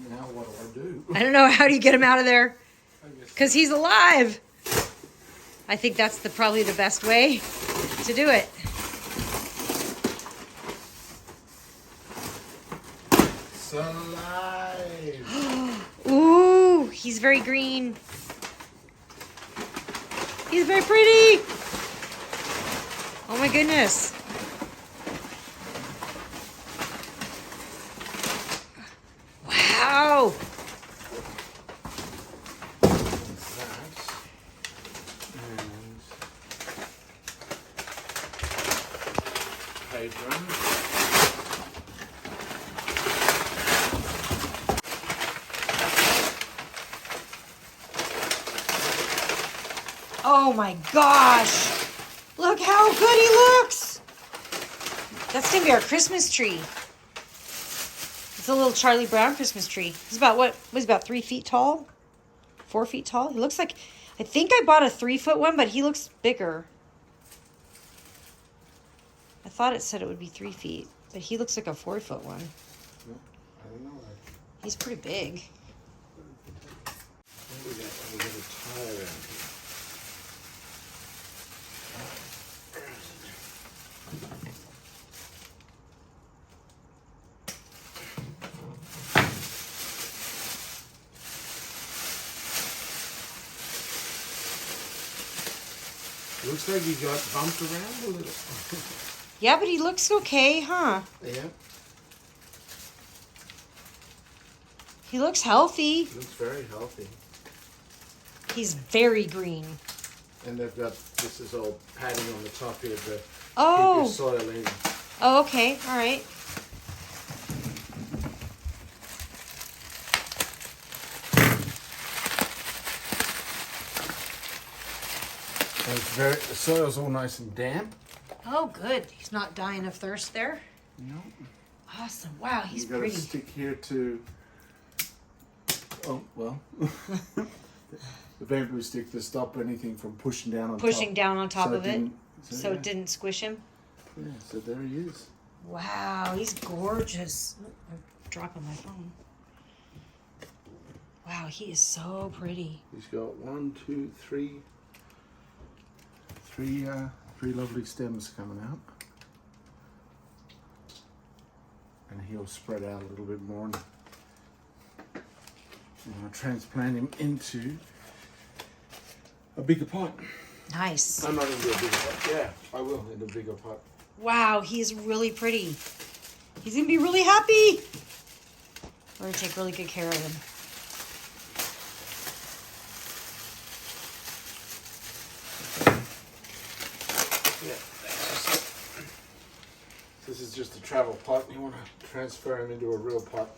Now what do? I don't know. How do you get him out of there? Because he's alive. I think that's probably the best way to do it. It's alive. Ooh, he's very green. He's very pretty. Oh my goodness. Wow. Oh my gosh. Look how good he looks. That's going to be our Christmas tree. It's a little Charlie Brown Christmas tree. He's about, what was about 3 feet tall? 4 feet tall? He looks like, I think I bought a 3-foot one, but he looks bigger. I thought it said it would be 3 feet, but he looks like a 4-foot one. No, I don't know. He's pretty big. We got a tie around here. Looks like he got bumped around a little. Yeah, but he looks okay, huh? Yeah. He looks healthy. Looks very healthy. He's very green. And they've got, this is all padding on the top here to keep Oh. your soil in. Oh, okay. All right. And it's very, the soil's all nice and damp. Oh, good. He's not dying of thirst there. No. Awesome. Wow, he's You've got pretty. to stick here to, oh, well. The bamboo stick to stop anything from pushing down on top. Pushing down on top So of it. So So yeah. it didn't squish him. Yeah, so there he is. Wow, he's gorgeous. Oh, I'm dropping my phone. Wow, he is so pretty. He's got 1, 2, 3, three lovely stems coming out. And he'll spread out a little bit more. And I'll transplant him into a bigger pot. Nice. I'm not into a bigger pot. Yeah, I will in a bigger pot. Wow, he is really pretty. He's going to be really happy. We're going to take really good care of him. Yeah, this is just a travel pot. You want to transfer him into a real pot.